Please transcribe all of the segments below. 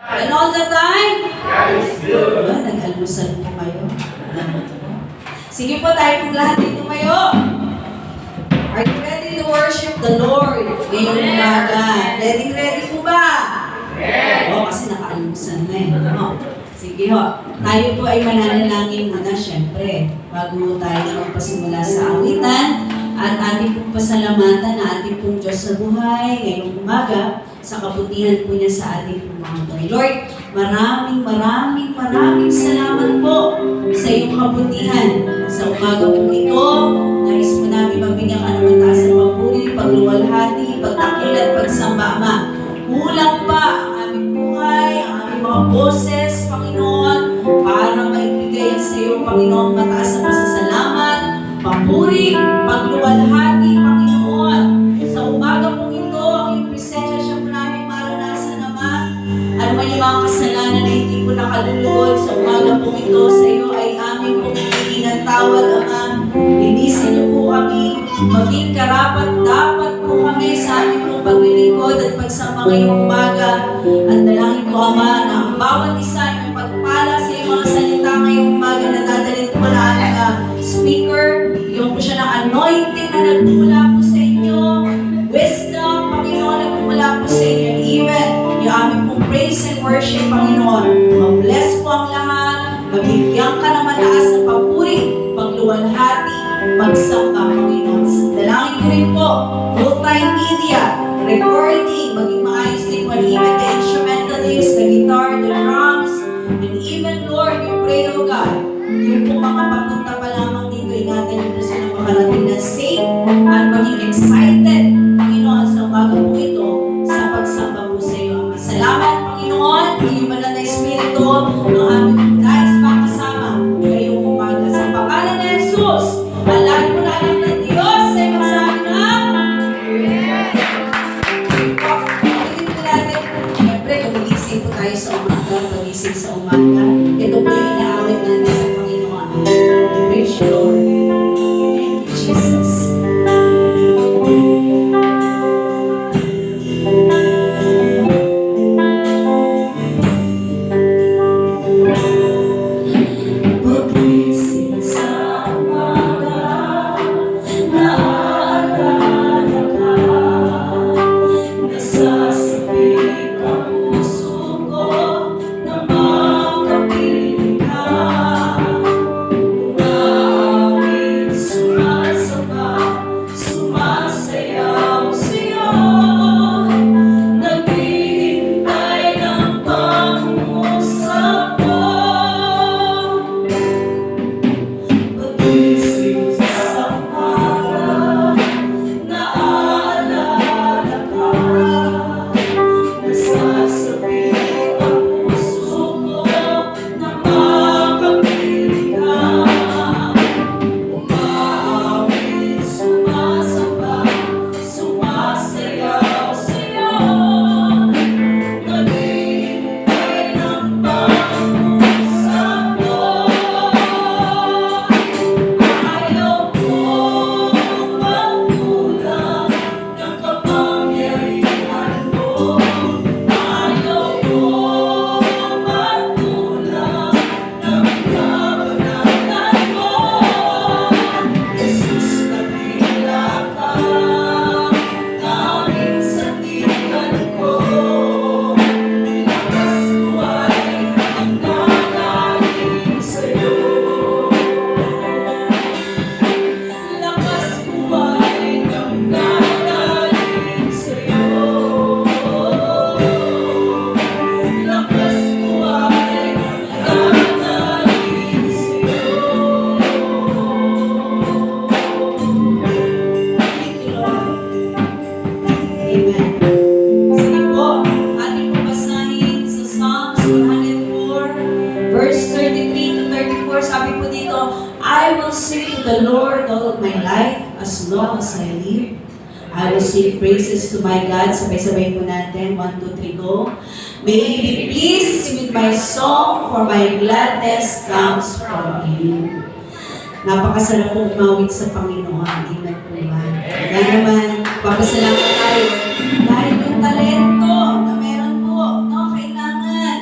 And all the time? Nag-almusal po kayo. Sige po, tayo pong lahat dito kayo. Are you ready to worship the Lord ngayong umaga? Ready po ba? Oo, kasi naka-almusal na eh. Sige ho. Tayo po ay mananalangin muna, syempre. Bago tayo magpasimula sa awitan. At ating pong pasalamatan na ating pong Diyos sa buhay ngayong umaga sa kabutihan po niya sa ating pong mga buhay. Lord, maraming salamat po sa iyong kabutihan. Sa umaga po ito, nais po namin mabigyan ka ng mataas na papuri, pagluwalhati, pagtakilat, pagsamba, Ama. Kulang pa ang aming buhay, ang aming mga boses, Panginoon, para maibigay sa iyo, Panginoon, mataas na pasasalamat, papuri, pagluwalhati, Panginoon. Sa umaga po ito, ang iyong presensya siya po namin maranasan, Ama. Ano man yung mga kasalanan na hindi po nakalulugod sa umaga po ito, sa iyo ay aming pong itinatawag, Ama. Linisin niyo po kami, maging karapat-dapat po kami sa aming pong paglilingkod at pagsama ngayong umaga. At dalangin ko, Ama, na ang bawat isa ay may pagpala sa iyong mga salita ngayong umaga na dadalhin ko na ang speaker, yung po siya ng anointing na nagmula po sa inyo, wisdom, Panginoon, na nagmula po sa inyo, and even yung aming pong praise and worship, Panginoon. Mag-bless po ang lahat, mabigyan ka ng mataas na papuri, pagluwalhati, pagsamba, Panginoon. Dalangin ko rin po, multimedia, recording, maging maayos din po, even the instrumental use, the guitar, the drums, and even, Lord, we pray, O God, yung po mga papunta pa lamang dito, ingatan niyo po sila makarating na safe at maging excited, Panginoon, sa umaga po ito, sa pagsamba po sa iyo. Salamat, Panginoon, yung banal na Espiritu, ang aming nais makasama ngayong umaga. Sa pangalan ni Jesus, lahat po na anak ng Diyos ay magsabi na siyempre, gumigising po tayo sa umaga, pagising sa umaga. Ito po yung inaawit natin sa Panginoon. Praise the Lord. Thank you, Jesus. Pagising sa umaga, naaalala ka, nasasabik ang puso ko na makapiling ka. Umaawit, sumasamba, sumasayaw sa'yo, naghihintay ng pangusap mo. Pagising sa umaga, naaalala ka, nasasabik ang puso ko na makapiling ka. Umaawit, sumasamba, sumasayaw sa'yo, naghihintay ng pangusap mo. Ayaw kong magkulang ng kapangyarihan mo. Ayaw kong magkulang ng kabanalan mo. Jesus, nakila ka, aming sandigan ko. Lakas ko ay nananalig sa'yo. Lakas ko ay nananalig sa'yo. Lakas ko ay nananalig sa'yo. Thank you, Lord. Amen. Sige po, ating papasahin sa Psalms 104, verse 33 to 34. Sabi po dito, I will sing to the Lord all of my life as long as I live. I will sing praises to my God. Sabay-sabay po natin. 1, 2, 3, go. May He be pleased with my song, for my gladness comes from Him. Napakasarap po umawit sa Panginoon. Amen po ba? Kaya naman, papasalamat tayo. Dahil yung talento na meron po, no, kailangan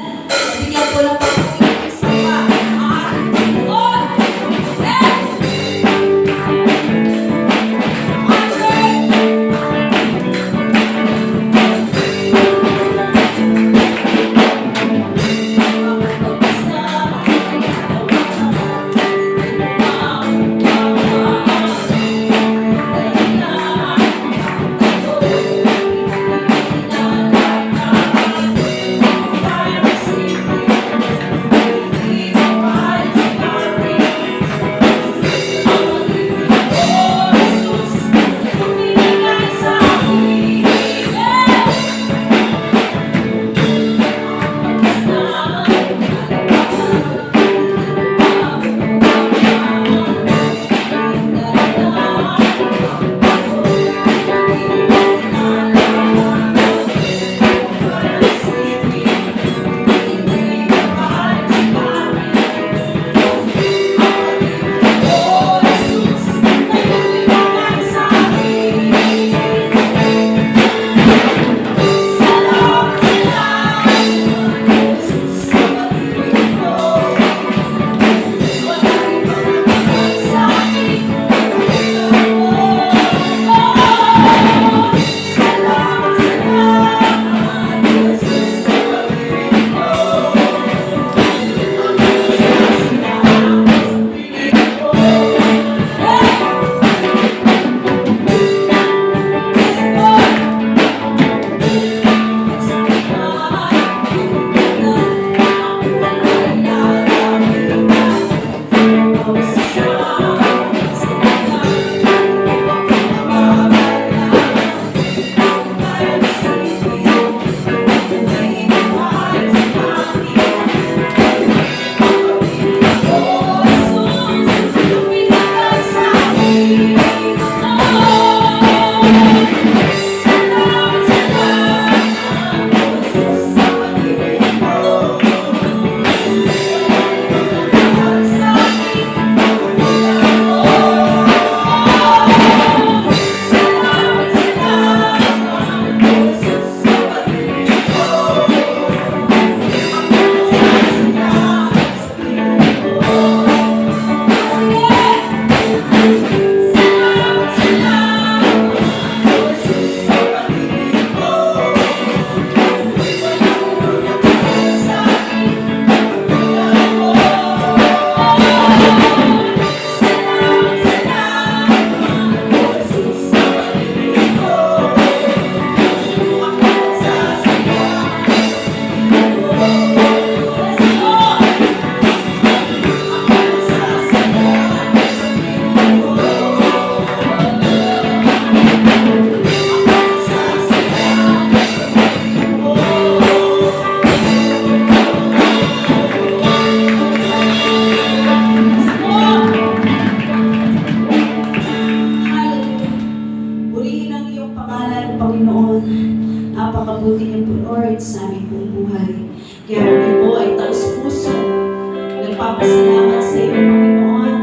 nagpapasalamat sa iyo, Panginoon.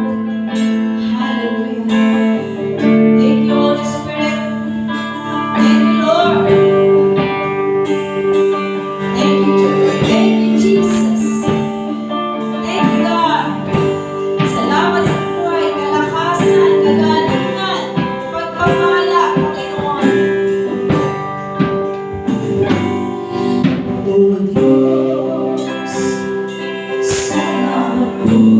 Hallelujah. Thank you, Holy Spirit. Thank you, Lord. Thank you, thank you, Jesus. Thank you, God. Salamat sa buhay, kalakasan, kagalingan, pagpapala, Panginoon. O Diyos, salamat po.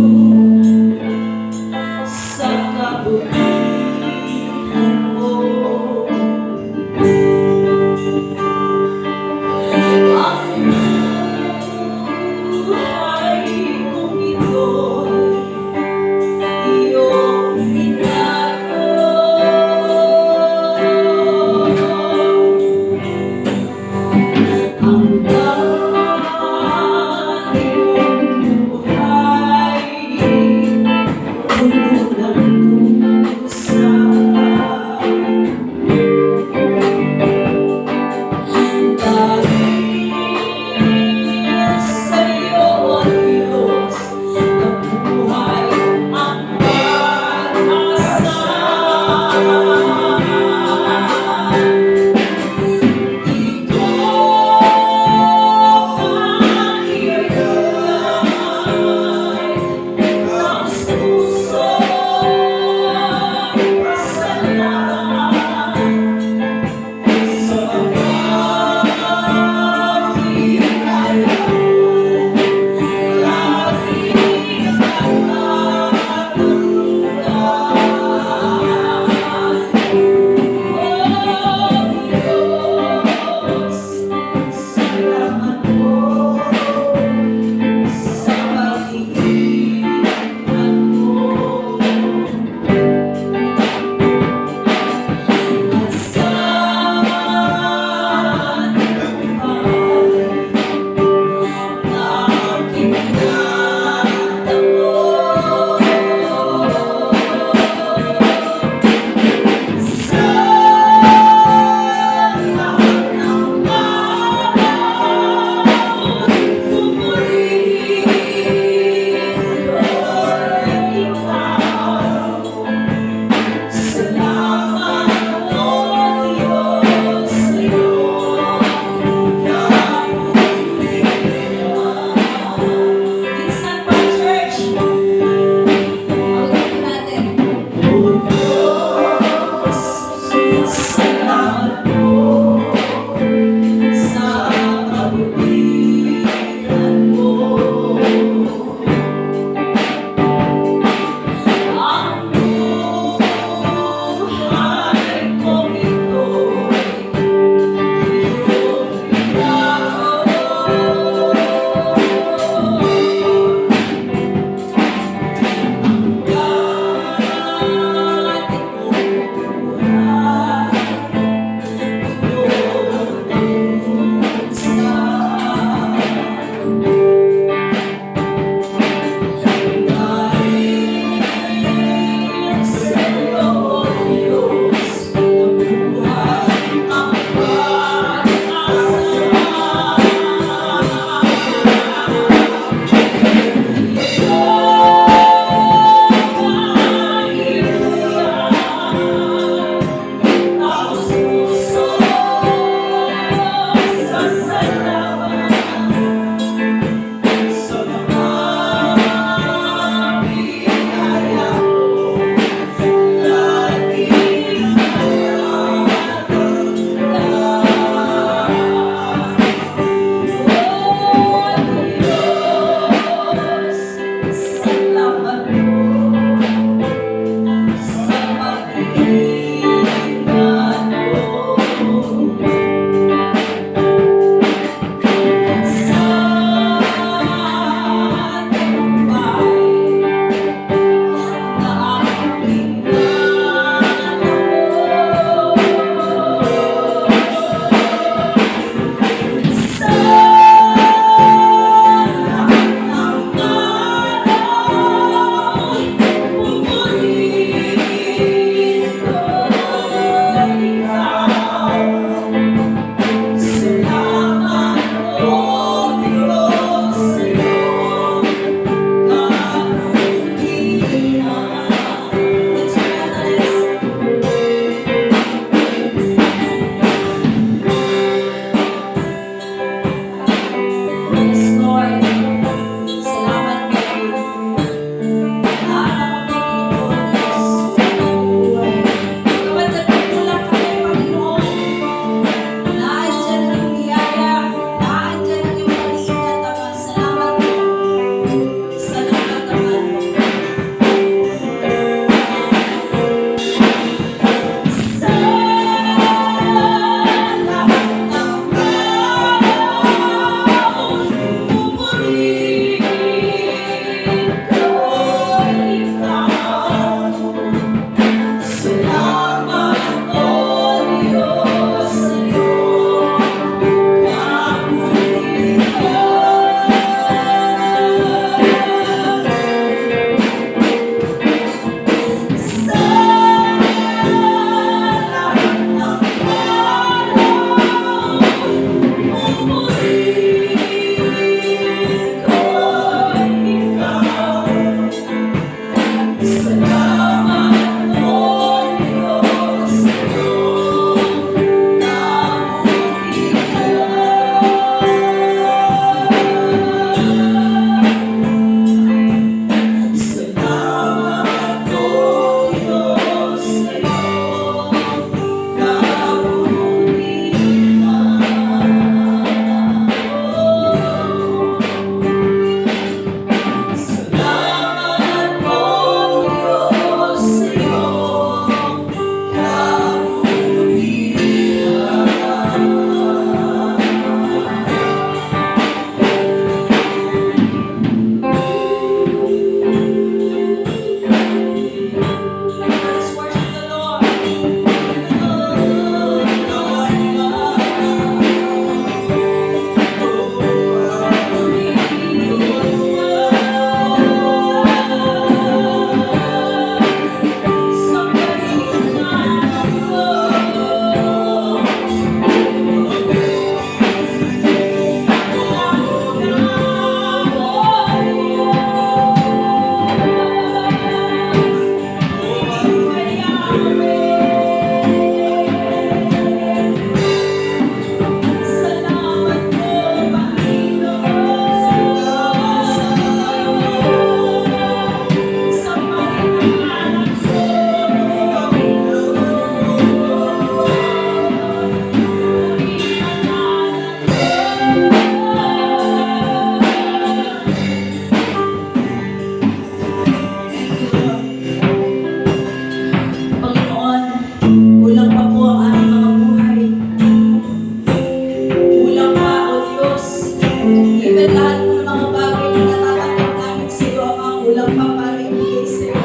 lahat ng mga bagay na natatanggap namin sa iyo, ang mga ulang pa para ibigay sa iyo.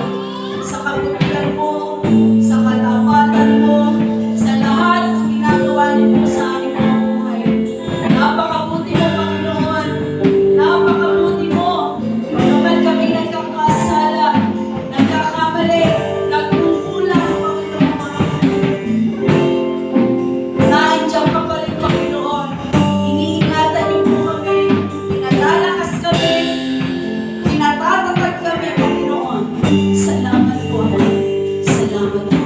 Sa kabutihan mo, sa katapatan mo, sa lahat ng ginagawa niyo sa aming mga buhay. Napakabuti mo, Panginoon. Napakabuti mo. Pagkaman kami nagkakasala, nagkakamali, nagkukulang, Panginoon. Nandiyan ka pa rin, Panginoon. Iniingatan niyo po kami. Pinalalakas kami. Pinatatatag kami, Panginoon. Salamat po, Ama. Salamat po.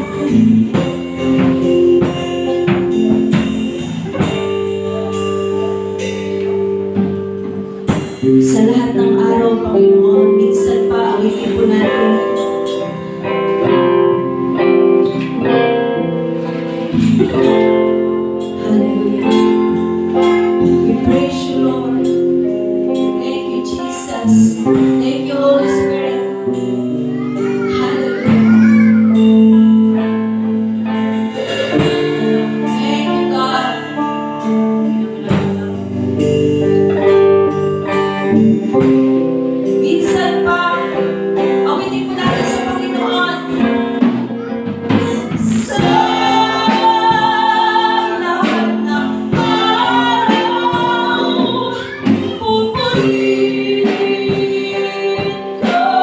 Sa lahat ng araw, Panginoon, minsan pa ang po natin. Hallelujah. We praise you, Lord. Thank you, Jesus. Thank you, Holy Spirit. Hallelujah. Thank you, God. Minsan pa, awitin po natin sa Panginoon. Sa lahat ng araw, pupurihin ko ikaw.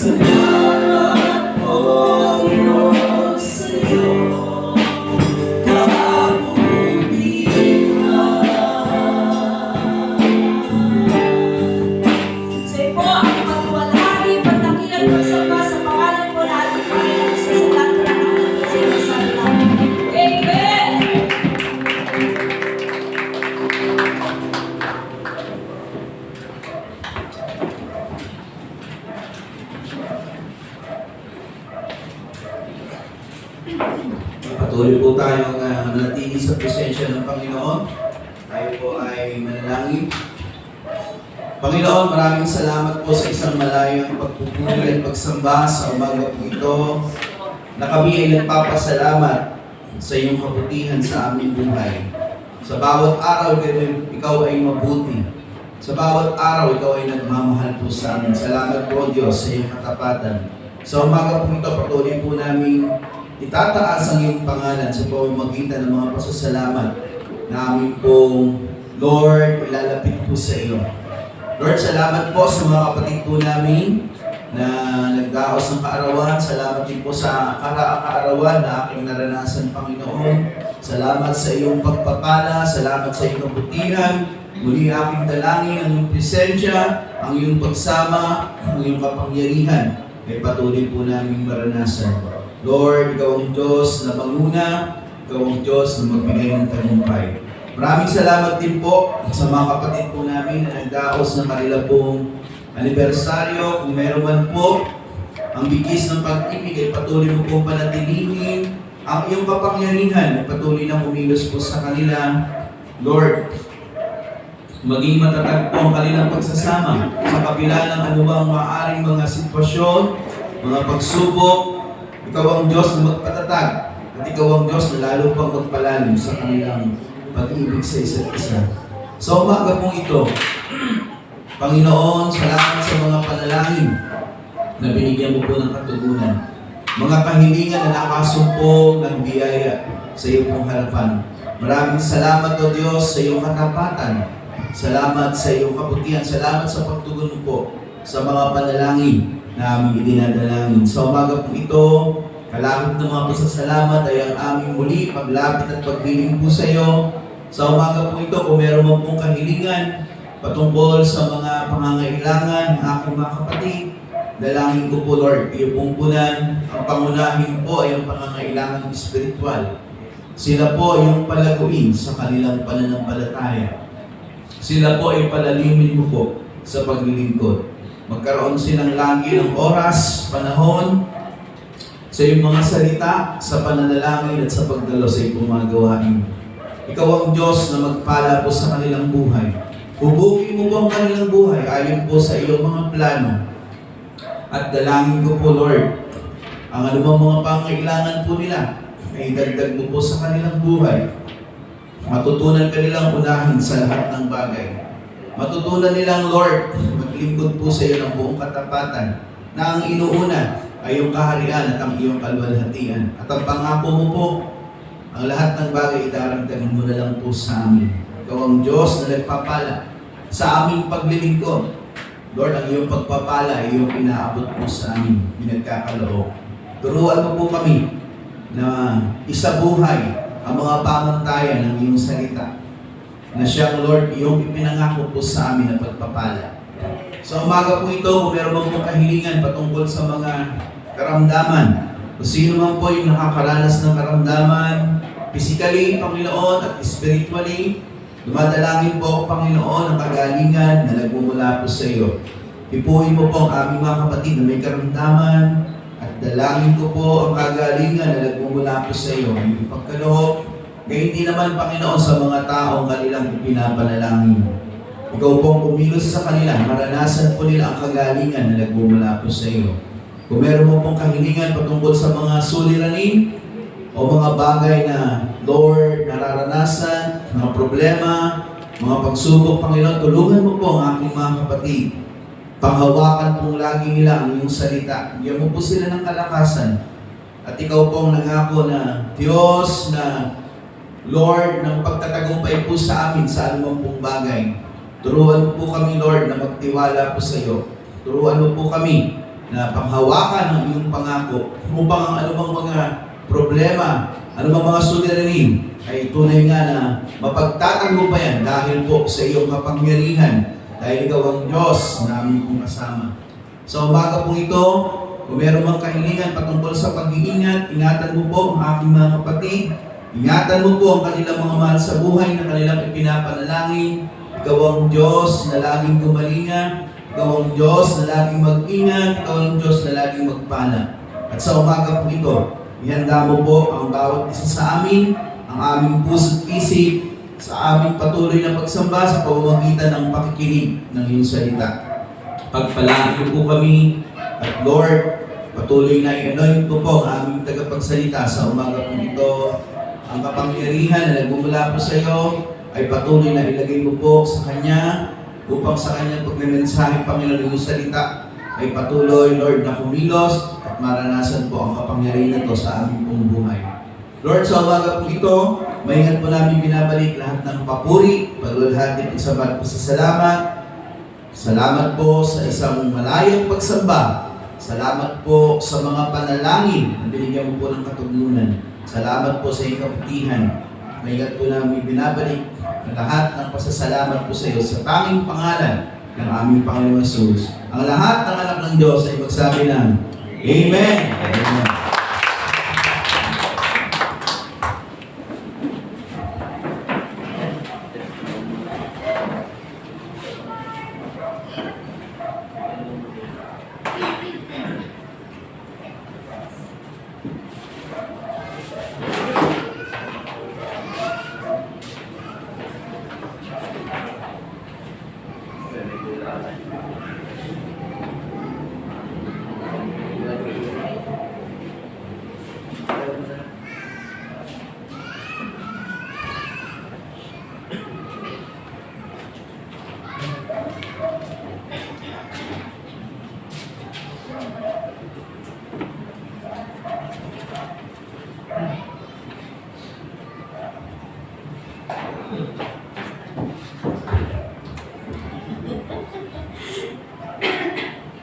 Salamat, O Diyos, sa iyong kapulihan. Salamat, O Diyos, sa iyong kapulihan. Sa iyo po ang pagluwalhati, pagdakilan, pagsamba sa pangalan po na ating Panginoon sa lahat ng ating sinasabi namin. Amen! Patuloy po tayong manatili sa presensya ng Panginoon. Tayo po ay manalangin. Panginoon, maraming salamat po sa isang malayong pagpupuli at pagsamba sa umaga po ito na kami ay nagpapasalamat sa iyong kabutihan sa aming buhay. Sa bawat araw, ikaw ay mabuti. Sa bawat araw, ikaw ay nagmamahal po sa amin. Salamat po, Diyos, sa iyong katapatan. Sa umaga po ito, patuloy po namin itataas ang iyong pangalan sa pamamagitan ng mga pasasalamat na amin pong, Lord, ilalapit po sa iyo. Lord, salamat po sa mga kapatid po namin na nagdaos ng kaarawan. Salamat din po sa kaarawan na aking naranasan, Panginoon. Salamat sa iyong pagpapala, salamat sa iyong kabutihan. Muli aking dalangin ang iyong presensya, ang iyong pagsama, ang iyong kapangyarihan ay patuloy po naming maranasan. Lord, ikaw ang Diyos na manguna, ikaw ang Diyos na magbigay ng tagumpay. Maraming salamat din po sa mga kapatid po namin na nagdaos ng kanila pong anibersaryo. Kung meron man po, ang bigis ng pag-ibig ay patuloy mo pong panatilihin. Ang iyong kapangyarihan ay patuloy na kumilos po sa kanila. Lord, maging matatag po ang kanilang pagsasama sa kabila ng anumang maaaring mga sitwasyon, mga pagsubok. Ikaw ang Diyos na magpatatag at ikaw ang Diyos na lalo pang magpalalim sa kanilang pag-ibig sa isa't isa. Sa umaga pong ito, Panginoon, salamat sa mga panalangin na binigyan mo po ng katugunan. Mga kahilingan na nakasumpong ng biyaya sa iyong pong harapan. Maraming salamat, O Diyos, sa iyong katapatan. Salamat sa iyong kabutihan. Salamat sa pagtugon mo po sa mga panalangin na aming idinadalangin. Sa umaga po ito, kalakip ng mga pasasalamat ay ang aming muli paglapit at pagbiling po sa iyo. Sa umaga po ito, kung meron mo pong kahilingan patungkol sa mga pangangailangan ng aking mga kapatid, dalangin ko po, Lord, iyo pong punan. Ang pangunahin po ay ang pangangailangan espiritual. Sila po yung palaguin sa kanilang pananampalataya. Sila po ay palalimin mo po sa paglilingkod. Magkaroon silang lagi ng oras, panahon, sa iyong mga salita, sa pananalangin at sa pagdalo sa iyong mga gawain. Ikaw ang Diyos na magpala po sa kanilang buhay. Hubugin mo po ang kanilang buhay ayon po sa iyong mga plano. At dalangin ko po, Lord, ang anumang mga pangailangan po nila ay dagdag mo po sa kanilang buhay. Matutunan ka nilang unahin sa lahat ng bagay. Matutunan nilang, Lord, maglingkod po sa iyo ng buong katapatan na ang inuuna ay iyong kaharian at ang iyong kalwalhatian. At ang pangako mo po, ang lahat ng bagay idaragdagan mo na lang po sa amin. Ikaw ang Diyos na nagpapala sa aming paglilingkod. Lord, ang iyong pagpapala ay iyong inaabot po sa amin, pinagkakaloob. Turuan mo po kami na isabuhay ang mga pamantayan ng iyong salita na siyang, Lord, iyong ipinangako po sa amin na pagpapala. Sa umaga po ito, kung meron mo pong kahilingan patungkol sa mga karamdaman, kung sino man po yung nakakaranas ng karamdaman, physically, Panginoon, at spiritually, dumadalangin po ako, Panginoon, ang kagalingan na nagmumula po sa iyo. Ipuhin mo po ang aming mga kapatid na may karamdaman, at dalangin ko po ang kagalingan na nagmumula po sa iyo. Yung ipagkaloob, kaya hindi naman, Panginoon, sa mga taong kanilang ipinapanalangin. Ikaw pong kumilos sa kanila, maranasan po nila ang kagalingan na nagmumula po sa iyo. Kung meron mo pong kahilingan patungkol sa mga suliranin o mga bagay na, Lord, nararanasan, mga problema, mga pagsubok, Panginoon, tulungan mo po ang aking mga kapatid. Panghawakan pong lagi nila ang iyong salita. Bigyan mo po sila ng kalakasan. At ikaw pong nangako na Diyos na Lord, ng pagtatagumpay po sa amin sa anumang pong bagay. Turuan mo po kami, Lord, na magtiwala po sa iyo. Turuan mo po kami na panghawakan ang iyong pangako upang ang anumang mga problema, anumang mga suliranin ay tunay nga na mapagtatagumpayan dahil po sa iyong kapangyarihan. Dahil ikaw ang Diyos na aming pong kasama. Sa umaga pong ito, kung meron mang kahilingan patungkol sa pag-iingat, ingatan mo po ang aking mga kapatid. Ingatan mo po ang kanilang mga mahal sa buhay na kanilang ipinapanalangin. Ikaw ang Diyos na laging gumalinga. Ikaw ang Diyos na laging mag-ingat. Ikaw ang Diyos na laging magpala. At sa umaga pong ito, ihanda mo po ang bawat isa sa amin, ang aming puso't isip, sa aming patuloy na pagsamba sa pamamagitan ng pakikinig ng iyong salita. Pagpalaan niyo po kami at Lord, patuloy na i-anoint po ang aming tagapagsalita sa umaga po ito. Ang kapangyarihan na nagmumula po sa iyo ay patuloy na ilagay mo po sa Kanya upang sa Kanyang pagmemensahe, Panginoon, ng iyong salita ay patuloy, Lord, na kumilos at maranasan po ang kapangyarihan na ito sa aming pong buhay. Lord, sa umaga po ito, maingat po namin binabalik lahat ng papuri, paglulhati, pagsabat, pasasalamat. Salamat po sa isang malayong pagsamba. Salamat po sa mga panalangin na binigyan mo po ng katugunan. Salamat po sa iyong kaputihan. Maingat po namin binabalik ang lahat ng pasasalamat po sa iyo sa tanging pangalan ng aming Panginoon Jesus. Ang lahat ng anak ng Diyos ay magsabi ng Amen. Amen.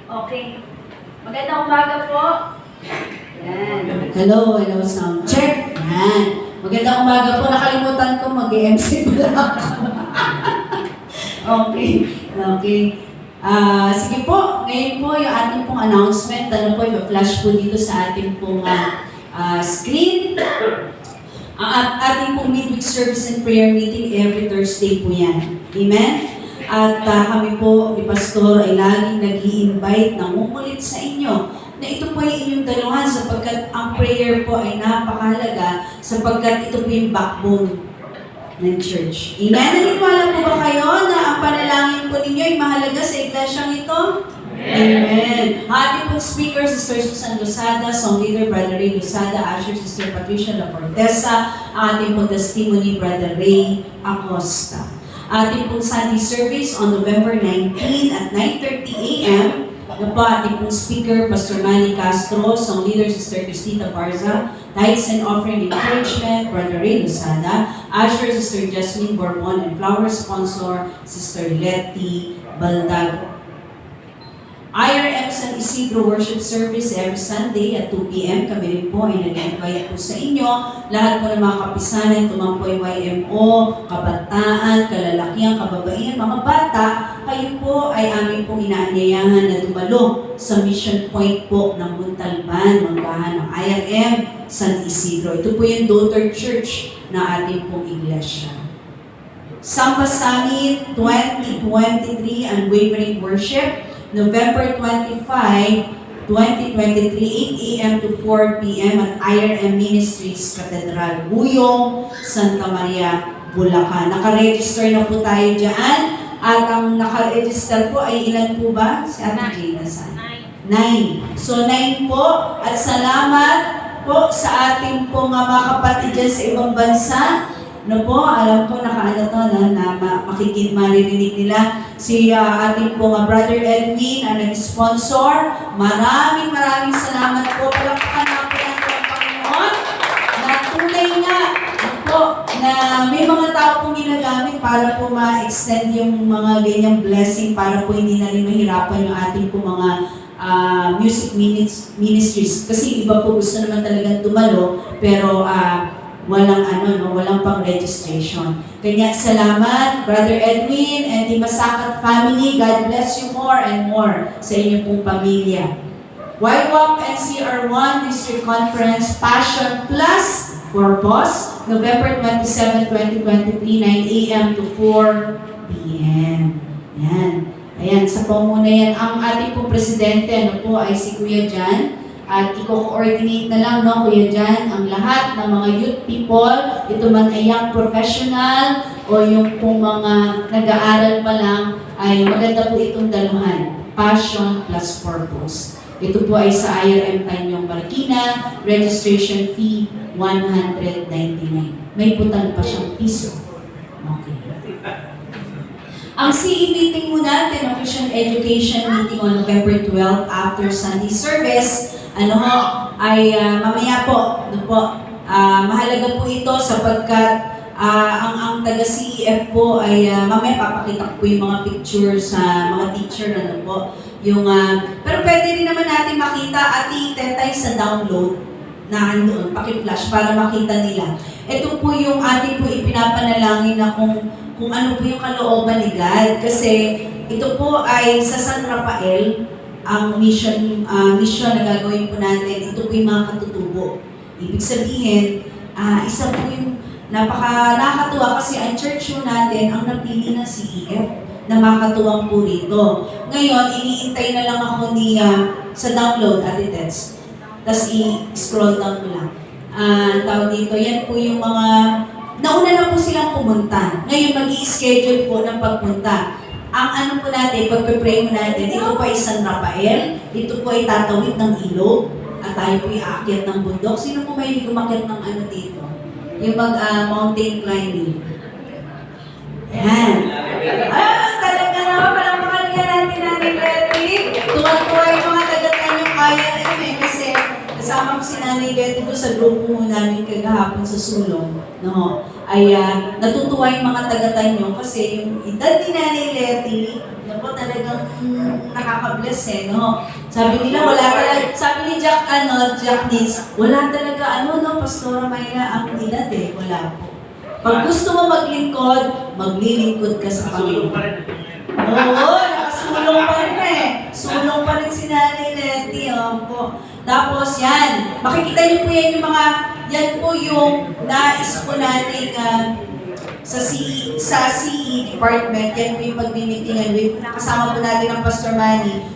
Okay. Magandang umaga po. Yan. Hello, sound check. Yan. Magandang umaga po. Nakalimutan ko mag-MC pala ako. Okay. Sige po, ngayon po yung ating pong announcement, i-flash po dito sa ating pong screen. Ang ating pong midweek service and prayer meeting every Thursday po yan. Amen? At kami po ni Pastor ay laging nag-i-invite, nangungulit sa inyo na ito po ay inyong daluhan sapagkat ang prayer po ay napakahalaga sapagkat ito po yung backbone ng church. Amen? Naniniwala po ba kayo na ang panalangin po ninyo ay mahalaga sa iglesyang ito? Amen. Ating pong speaker, Sister Susan Losada, song leader, Brother Ray Losada, usher, Sister Patricia La Fortesa, ating pong testimony, Brother Ray Acosta. Ating pong Sunday service on November 19 at 9:30 a.m. na po ating pong speaker, Pastor Manny Castro, song leader, Sister Cristina Barza, tithes and offering encouragement, Brother Ray Losada, usher, Sister Jasmine Bourbon, and flower sponsor, Sister Letty Baldago. IRM San Isidro Worship Service every Sunday at 2 p.m. Kami rin po ay nag-invite po sa inyo. Lahat po ng mga kapisanan, tumampoy YMO, kabataan, kalalakihan, kababaihan, mga bata, kayo po ay aming pong inaanyayahan na dumalo sa mission point po ng Muntalban, Manggahan ng IRM San Isidro. Ito po yung daughter church na ating pong iglesia. Samba Summit 2023 Unwavering Worship, November 25, 2023, 8 a.m. to 4 p.m. at IRM Ministries Cathedral, Buyong, Santa Maria, Bulacan. Nakaregister na po tayo dyan. At ang nakaregister po ay ilan po ba? Si Ate Gina, saan? 9. So 9 po. At salamat po sa ating pong mga kapatid dyan sa ibang bansa. No po, alam ko nakaano to na maririnig nila si ating pong Brother Edwin ang nag-sponsor. Maraming salamat po. Palakpakan natin ang Panginoon na tunay nga po na may mga tao pong ginagamit para po ma-extend yung mga ganyang blessing para po hindi na rin mahirapan yung ating pong mga music ministries. Kasi iba po gusto naman talagang dumalo pero walang pang-registration. Kanya salamat, Brother Edwin and the Masakat family. God bless you more and more sa inyong pong pamilya. YWAP NCR1 District Conference Passion Plus Purpose, November 27, 2023, 9 a.m. to 4 p.m. Yan. Ayan, sa pamuna yan. Ang ating pong presidente, ay si Kuya Jan. At i-coordinate na lang, Kuya Jan, ang lahat ng mga youth people, ito man ay young professional o yung pong mga nag-aaral pa lang, ay maganda po itong daluhan, passion plus purpose. Ito po ay sa IRM Tanyong Marikina, registration fee 199. May putang pa siyang piso. Okay. Ang CE meeting mo natin, Christian Education Meeting on November 12 after Sunday service, mamaya po, mahalaga po ito sapagkat ang taga-CEF po ay mamaya papakita ko po yung mga picture sa mga teacher, pero pwede rin naman natin makita at i-tetay sa download na doon, paki-flash para makita nila. Ito po yung ating po ipinapanalangin na kung ano po yung kalooban ni God. Kasi ito po ay sa San Rafael, ang mission na gagawin po natin, ito po yung mga katutubo. Ibig sabihin, isa po yung nakakatuwa kasi ang church po natin ang napili ng CEF na makatuwang po rito. Ngayon, iniintay na lang ako sa download at i-test. Tapos i-scroll down ko lang. Tawag dito, yan po yung mga nauna na po silang pumunta. Ngayon, mag-i-schedule po ng pagpunta. Ang po natin, pagpe-pray mo natin, ito po ay San Rafael, ito po ay tatawid ng ilog, at tayo po ay aakyat ng bundok. Sino po may umakyat ng dito? Yung mountain climbing. Yan. Talaga naman, palakpakan natin natin, Letty. Tuwan-tuwa yung mga taga-tanyong IRM kasi kasama ko si Nanay Letty ko sa grupo namin kagahapon sa Sulong. Natutuwa yung mga taga-tanyo kasi yung edad ni Nanay Letty, talagang nakaka-bless Sabi nila, sabi ni Jack Nitz, wala talaga, Pastora Mayra, ang edad wala po. Pag gusto mo maglingkod, maglilingkod ka sa Panginoon. Oo, nakasulong pa rin Sulong pa rin si Nanay Letty, po. Tapos yan, makikita niyo po yan po yung nais po natin sa CE department. Yan po yung pagmimitingan. Kasama po natin ang Pastor Manny.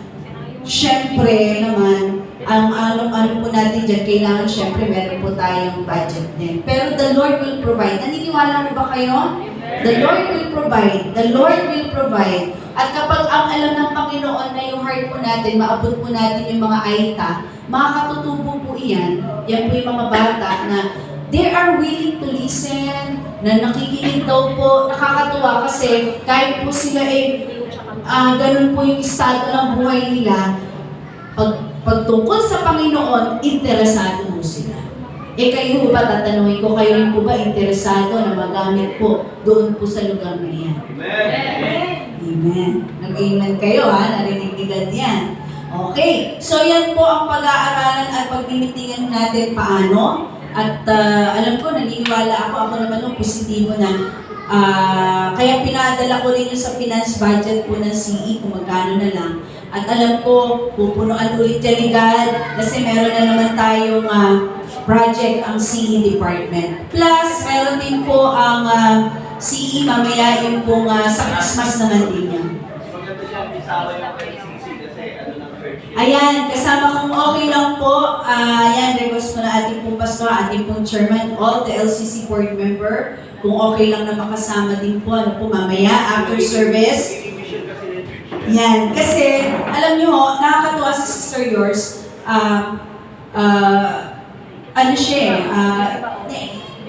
syempre naman, ang ano po natin dyan, kailangan syempre meron po tayong budget din. Pero the Lord will provide. Naniniwala mo ba kayo? The Lord will provide. The Lord will provide. At kapag ang alam ng Panginoon na yung heart po natin, maabot po natin yung mga aita, makakatutubo po iyan. Yan po yung mga bata na they are willing to listen, na nakikinig daw po. Nakakatuwa kasi kahit po sila ganun po yung estado ng buhay nila, pagtungkol sa Panginoon, interesado mo sila. Kayo ba, tatanungin ko, kayo rin po ba interesado na magamit po doon po sa lugar na yan? Amen. Amen. Nag-amen kayo ha, narinig-nigan yan. Okay, so yan po ang pag-aaralan at pagmimitingan natin paano. At alam ko, naniniwala ako naman ng positibo na kaya pinadala ko rin yung sa finance budget po ng CE kung magkano na lang. At alam ko, pupunuan ulit yan ni God kasi meron na naman tayong project ang CE department. Plus, meron din po ang CE mamaya yung pong sa Christmas naman din yan. Maganda siya, isawa yung LCC kasi ng church. Ayan, kasama kong okay lang po. Ayan, request po na ating pong pastor, ating pong chairman, all the LCC board member. Kung okay lang na makasama din po, mamaya, after service. Yan, kasi, alam nyo ho, nakakatuwa si Sister Yours,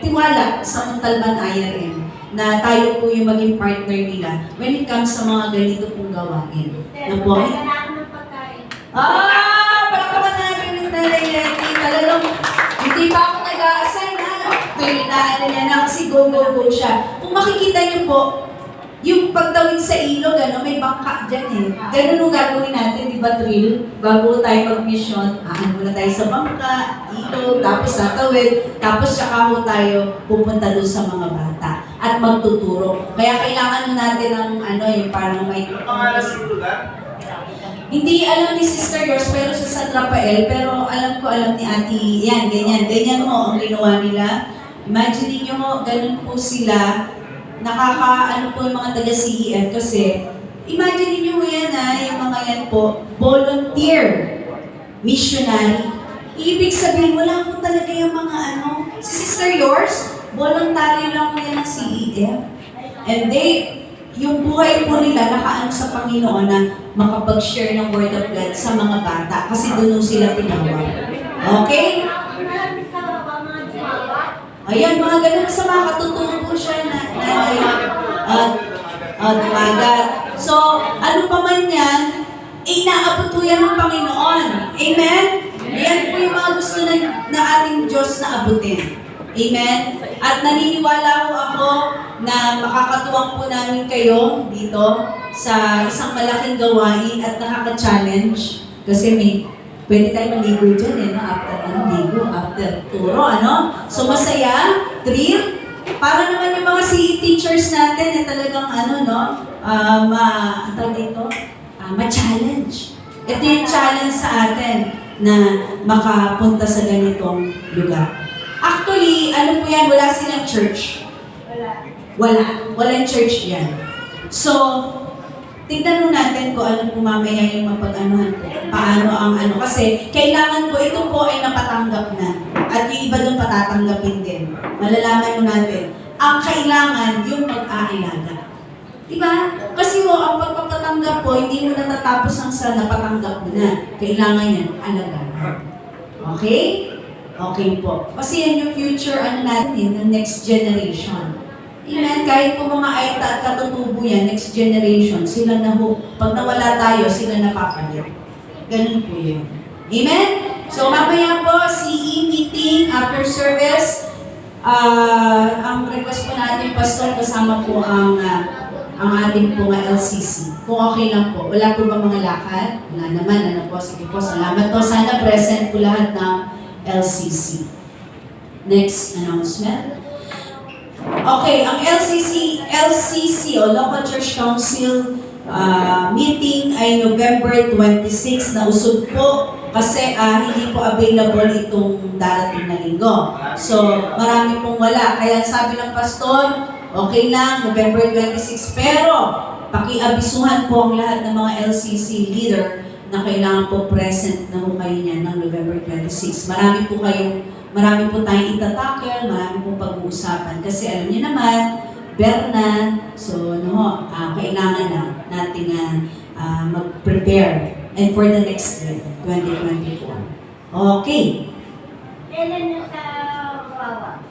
tiwala sa Montalban IRM na tayo po yung maging partner nila when it comes sa mga ganito pong gawain. Na po, palakapan natin yung Leti. Talagang, hindi pa ako nag-a-assign na. Kailangan na niya na kasi go siya. Kung makikita niyo po, yung pagtawid sa ilog, may bangka dyan eh. Ganun yung gagawin natin, di ba, Trill? Bago tayo mag-mission, muna tayo sa bangka, ilog, tapos tatawid, tapos saka ho tayo pupunta doon sa mga bata at magtuturo. Kaya kailangan natin ng yung parang may... Hindi alam ni Sister Yours, pero sa San Rafael, pero alam ni Ate, yan, ganyan ho ang ginawa nila. Imagine niyo ho, ganun po sila, po yung mga taga-CEF kasi imagine niyo yan yung mga yan po, volunteer, missionary. Ibig sabihin, wala po talaga yung mga si Sister Yours, voluntary lang po yan ng CEF. And yung buhay po nila nakaano sa Panginoon na makapag-share ng Word of God sa mga bata kasi doon sila tinawag. Okay? Ayan, mga ganun sa mga katutunan po siya na dumagat. So, ano pa man yan, inaabot po yan ng Panginoon. Amen? Yan po yung mga gusto na ating Diyos na abutin. Amen? At naniniwala po ako na makakatuwang po namin kayo dito sa isang malaking gawain at nakaka-challenge. Kasi pwede tayo maligo dyan after turo, So masaya, thrill, para naman yung mga CE teachers natin talagang ma-challenge. Ito yung challenge sa atin na makapunta sa ganitong lugar. Actually, po yan, wala silang church. Walang church yan. So, tignan mo natin kung ano po mamaya yung mapag-anuhan po. Paano ang Kasi kailangan po, ito po ay napatanggap na. At yung iba doon patatanggapin din. Malalaman mo natin. Ang kailangan, yung pag-ailaga. Diba? Kasi ang pagpapatanggap po, hindi mo natatapos ang sa napatanggap mo na. Kailangan yan, alaga. Okay? Okay po. Kasi yan yung future, natin, yung next generation. Amen. Kahit po mga aita at katutubo yan, next generation, sila na ho. Pag nawala tayo, sila napapalit. Ganun po yun. Amen? So mamaya po, CE meeting after service. Ang request po natin, Pastor, kasama po ang ating po LCC. Kung okay lang po. Wala po ba mga lakad? Wala naman. Sige po. Salamat po. Sana present po lahat ng LCC. Next announcement. Okay, ang LCC o Local Church Council meeting ay November 26 na usog po kasi hindi po available itong darating na linggo. So, marami pong wala. Kaya sabi ng pastor, okay lang, November 26, pero pakiabisuhan po ang lahat ng mga LCC leader na kailangan po present na ho kayo niyan ng November 26. Marami po tayong itatackle, marami po pag-uusapan. Kasi alam niyo naman, Berna, so kailangan na natin mag-prepare and for the next year, 2024. Okay. Kailan nyo sa Wawa?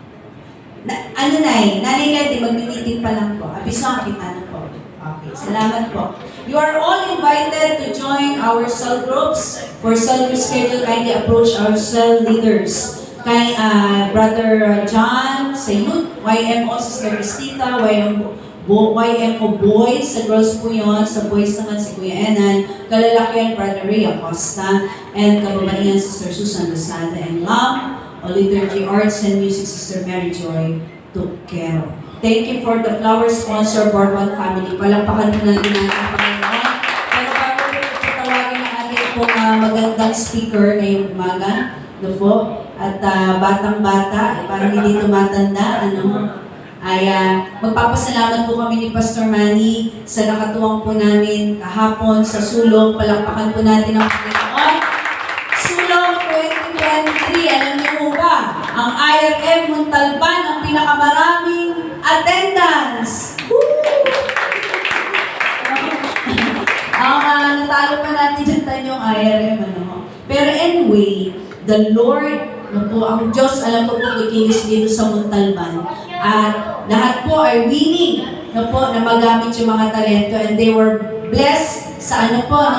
Nanay Leti, mag-meeting pa lang po. Abisan kita na po. Okay, salamat po. You are all invited to join our cell groups. For cell group schedule, kindly approach our cell leaders. Kay Brother John sa youth, YMO Sister Cristita, YMO Boys, sa girls po yun, sa boys naman si Kuya Enan, kalalakihan Brother Ray Acosta, and kababaihan Sister Susan Lozada and Lam, Liturgy Arts and Music Sister Mary Joy Tuquero. Thank you for the flower sponsor, Boardwalk Family. Palakpakan po natin ang Panginoon. Pero bago po tawagin ang ating pong magandang speaker ngayong umaga, po, at batang-bata, parang hindi tumatanda, ay magpapasalamat po kami ni Pastor Manny sa nakatuwang po namin kahapon sa Sulong. Palakpakan po natin ang Panginoon. Sulong 2023, alam niyo po ba, ang IRM Montalban ang pinakamaraming attendance. Natalo pa natin dyan tayo yung IRM. Pero anyway, the Lord, ang Diyos, alam ko po kikinis dito sa Montalban. At lahat po ay willing na magamit yung mga talento, and they were blessed sa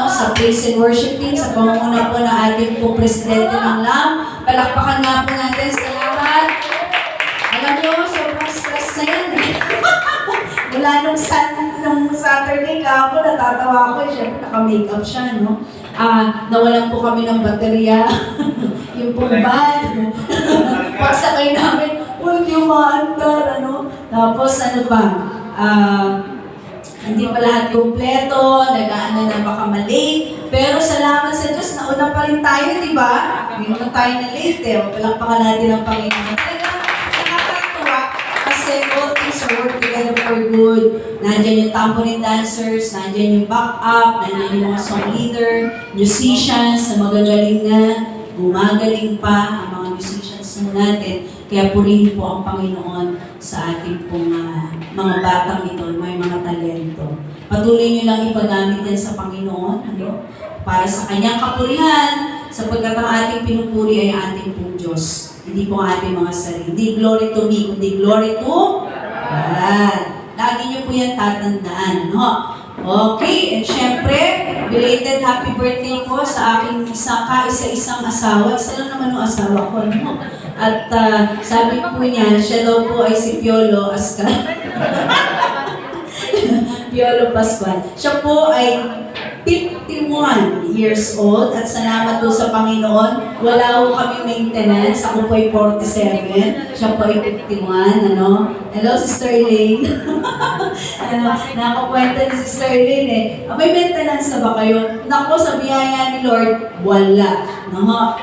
sa praise and worshiping, sa pangunguna po ng ating po presidente ng LAM. Palakpakan nga po natin. Salamat. Alam niyo, sobrang stress na yan. Mula nung Saturday ka po, natatawa ko. Siyempre, naka-makeup siya, nawalan po kami ng baterya. Yung pong van. Pagsakay namin, hindi umaandar, Tapos, hindi pa lahat kompleto, nagaan na baka malate. Pero salamat sa Diyos, nauna pa rin tayo, di ba? Hindi naman tayo na late, Palakpakan natin ang Panginoon. Talaga, nakakatuwa. Kasi all things are work together for good. Nandiyan yung tambourine dancers, nandiyan yung backup, nandiyan yung mga song leader, musicians na magagaling na, gumagaling pa ang mga musicians natin. Kaya purihin po ang Panginoon sa ating pong mga batang ito, may mga talento. Patuloy nyo lang ipagamit yan sa Panginoon, para sa kanyang kapurihan, sapagkat ang ating pinupuri ay ating pong Diyos. Hindi po ang ating mga sarili. Hindi glory to me, kundi glory to God. Lagi nyo po yan tatandaan, Okay, and syempre, belated happy birthday po sa aking kaisa-isang asawa. Isa lang naman ang asawa ko, At sabi po niya, siya daw po ay si Piolo Ascal. Piolo Pascual. Siya po ay 51 years old at salamat po sa Panginoon. Wala po kami maintenance. Ako po ay 47. Siya po ay 51. Hello, Sister Elaine. Nakakwenta ni Sister Elaine May maintenance na ba kayo? Naku, sa biyaya ni Lord, wala.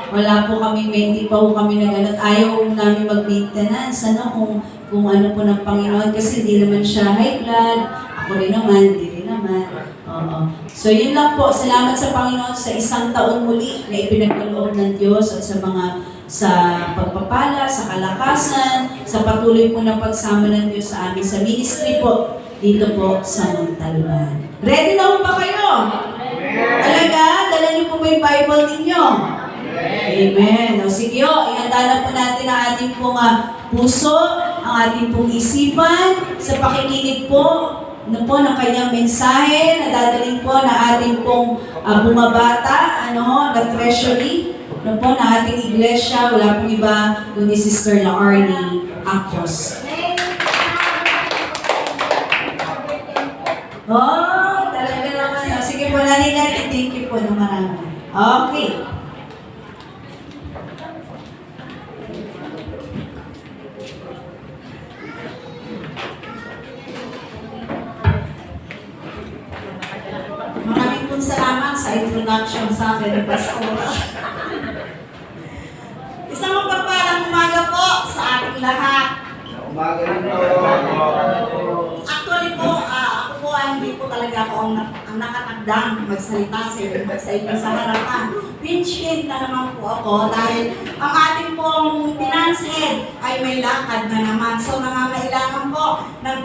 Wala po kami, hindi pa po kami nag-alat. Ayaw namin mag-maintenance. Kung ano po ng Panginoon. Kasi hindi naman siya high blood. Ako rin naman, hindi rin naman. So yun lang po, salamat sa Panginoon sa isang taon muli na ipinagkaloob ng Diyos at sa pagpapala, sa kalakasan, sa patuloy po ng pagsama ng Diyos sa amin sa ministry po dito po sa Montalban. Ready na po ba kayo? Talaga? Dala niyo po ba yung Bible ninyo? Amen. Sige ihanda na po natin ang ating pong puso, ang ating pong isipan sa pakikinig po ng kanyang mensahe na dadaling po na ating pong bumabata, na treasury, na ating iglesia. Wala pong iba, kundi Sister na Arnie Acos. Talaga naman. Sige po, natin. Thank you po na marami. Okay. Salamat sa introduction sa akin ni Pastor. Isang mapagpalang umaga po sa ating lahat. Umaga rin po. Actually po, ako po hindi po talaga ako ang nakatakdang magsalita sa inyo sa harapan. Pinch hit na naman po ako dahil ang ating pong finance head ay may lakad na naman. So nangangailangan po ng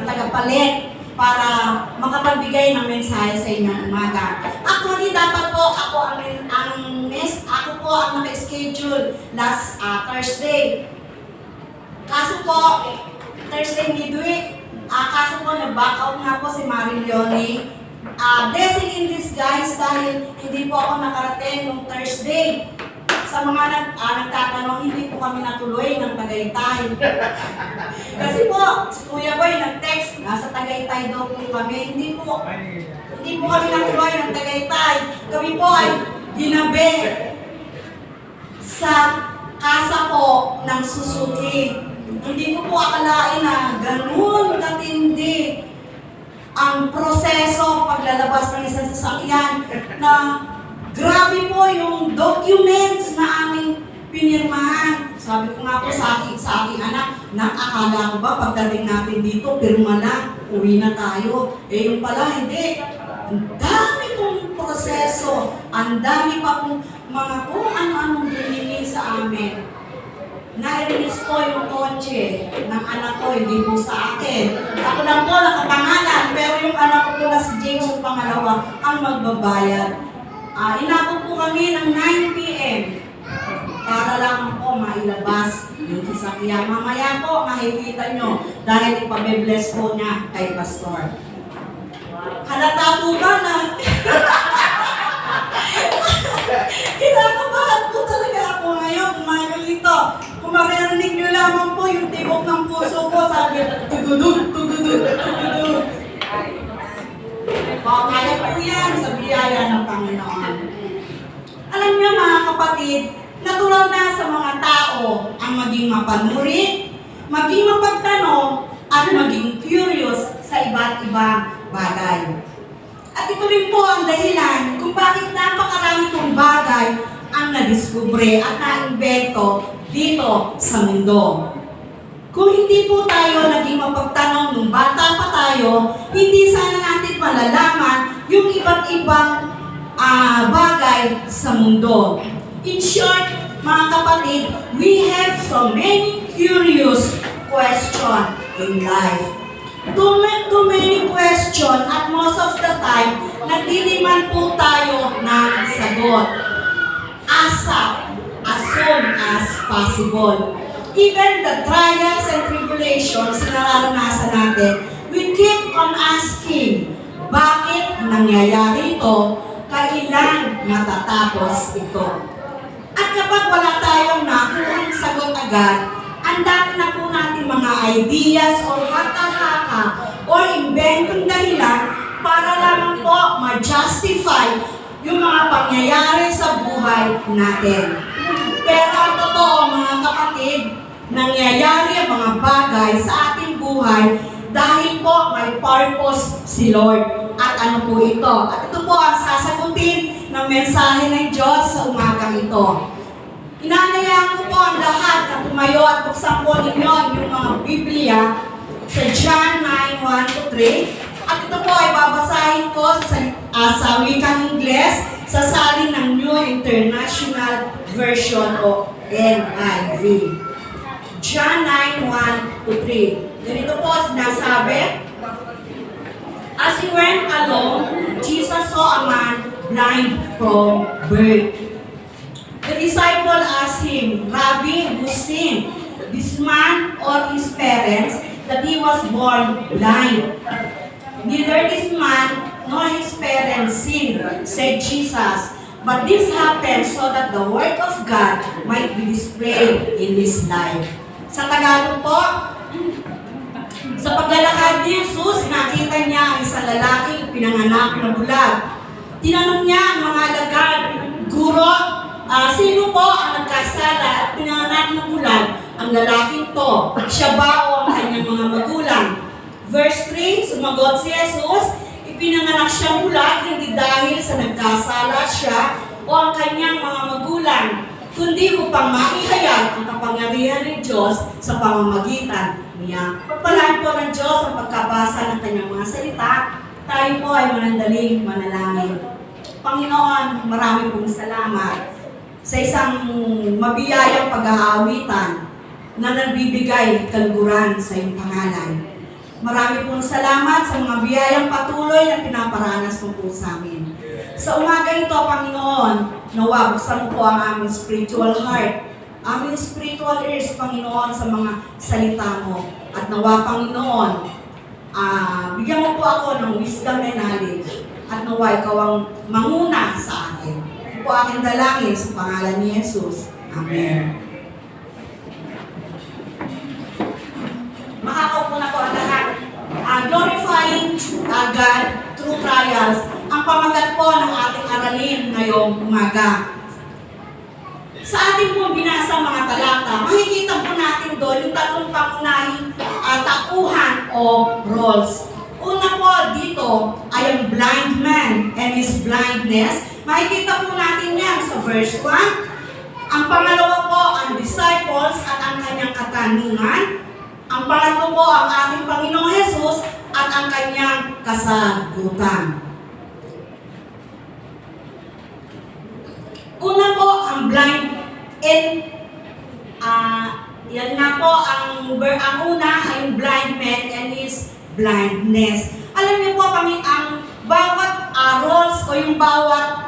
tagapalit para makapagbigay ng mensahe sa inyong umaga. Actually, dapat po ako ako po ang naka-schedule last Thursday. Kaso po, Thursday midweek, kaso po nag-back out nga po si Marilione. Blessing in disguise dahil hindi po ako nakarating nung Thursday. Sa mga nagtatanong, hindi po kami natuloy ng Tagaytay. Kasi po, si Kuya Boy nag-text, nasa Tagaytay daw po kami. Hindi po kami natuloy ng Tagaytay. Kami po ay ginabi sa kasa po ng Suzuki. Hindi ko po akalain na ganun katindi ang proseso paglalabas ng isang sasakyan na grabe po yung documents na aming pinirmahan. Sabi ko nga po sa aking anak, akala ko ba pagdating natin dito, pirma lang, uwi na tayo. Yung pala, hindi. Ang dami pong proseso, ang dami pa pong mga kung ano-anong binili sa amin. Na-release ko yung kotse ng anak ko, hindi po sa akin. Ako lang po nakapangalan, pero yung anak ko po na si James, yung pangalawa, ang magbabayad. Inabot po kami ng 9 p.m. para lang po mailabas yung sasakyan. Mamaya po makikita nyo dahil ipabe-bless po niya kay Pastor. Halata po ba na? Kinakabahan po talaga ako ngayon, umaga dito. Kung maririnig nyo lamang po yung tibok ng puso ko, sabi, tugudug, tugudug, tugudug. Kaya po yan sa biyaya ng Panginoon. Alam niyo mga kapatid, natural na sa mga tao ang maging mapanuri, maging mapagtanong, at maging curious sa iba't ibang bagay. At ito rin po ang dahilan kung bakit napakarami kong bagay ang nadiskubre at naimbento dito sa mundo. Kung hindi po tayo naging mapagtanong nung bata pa tayo, hindi sana natin malalaman yung iba't ibang bagay sa mundo. In short, mga kapatid, we have so many curious questions in life. Too many questions at most of the time, nagdidiman po tayo ng sagot. As soon as possible. Even the trials and tribulations na nararanasan natin, we keep on asking, bakit nangyayari ito? Kailan matatapos ito? At kapag wala tayong nakuhang sagot agad, ang dami na po natin mga ideas o haka-haka o inventong dahilan para lamang po ma-justify yung mga pangyayari sa buhay natin. Pero ang totoo mga kapatid, nangyayari ang mga bagay sa ating buhay dahil po may purpose si Lord. At ano po ito? At ito po ang sasagutin ng mensahe ng Diyos sa umagang ito. Inanayaan ko po ang lahat na tumayo at buksan po ninyo yung mga Biblia sa John 9:1-3. At ito po ay babasahin ko sa wikang Ingles sa salin ng New International Version o NIV. John 9:1-3. Ganito po sinasabi, as he went along, Jesus saw a man blind from birth. The disciple asked him, Rabbi, who sinned, this man or his parents, that he was born blind? Neither this man nor his parents sinned, said Jesus. But this happened so that the word of God might be displayed in his life. Sa Tagalog po, sa paglalakad ni Jesus, nakita niya ang isang lalaking pinanganak na bulag. Tinanong niya ang mga alagad, Guro, sino po ang nagkasala at pinanganak na bulag? Ang lalaking to, siya ba o ang kanyang mga magulang? Verse 3, sumagot si Jesus, ipinanganak siyang bulag hindi dahil sa nagkasala siya o ang kanyang mga magulang, kundi upang maihayag ang kapangyarihan ng Diyos sa pamamagitan niya. Pagpalaan po ng Diyos ang pagkabasa ng kanyang mga salita, tayo po ay manandaling manalangin. Panginoon, marami pong salamat sa isang mabiyayang pag-aawitan na nagbibigay kaliguran sa iyong pangalan. Marami pong salamat sa mga biyayang patuloy na pinaparanas mo po sa amin. Sa umaga ito, Panginoon, nawa, buksan mo po ang aming spiritual heart, aming spiritual ears, Panginoon, sa mga salita mo. At nawa, Panginoon, bigyan mo po ako ng wisdom and knowledge. At nawa, ikaw ang manguna sa akin. Ito po aking dalangin sa pangalan ni Jesus. Amen. Makakaupo na po ang lahat. Glorifying God through trials. Ang pamagat po ng ating aralin ngayong umaga. Sa ating po binasa mga talata, makikita po natin doon yung tatlong pangunahing tauhan o roles. Una po dito ay ang blind man and his blindness. Makikita po natin yan sa verse 1. Ang pangalawa po ang disciples at ang kanyang katanungan. Ang pangatlo po ang ating Panginoong Jesus at ang kanyang kasagutan. Una po ang blind and yan nga po ang una ay yung blind man and his blindness. Alam niyo po kami ang bawat roles o yung bawat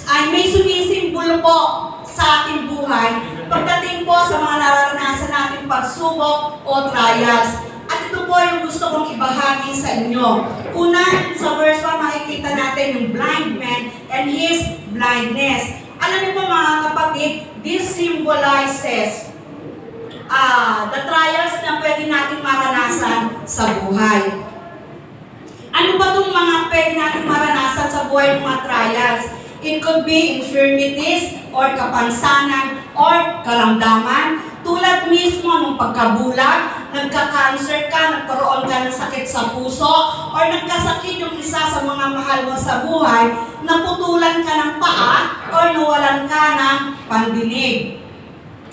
ay may sumisimbolo po sa ating buhay pagdating po sa mga nararanasan nating pagsubok o trials. At ito po yung gusto kong ibahagi sa inyo. Una, sa verse 1, makikita natin yung blind man and his blindness. Alam niyo po mga kapatid, this symbolizes the trials na pwede natin maranasan sa buhay. Ano ba itong mga pwede natin maranasan sa buhay ng mga trials? It could be infirmities or kapansanan or karamdaman. Tulad mismo ng pagkabulag, nagka-cancer ka, nagkaroon ka ng sakit sa puso, or nagkasakit yung isa sa mga mahal mo sa buhay, naputulan ka ng paa, or nawalan ka ng pandinig.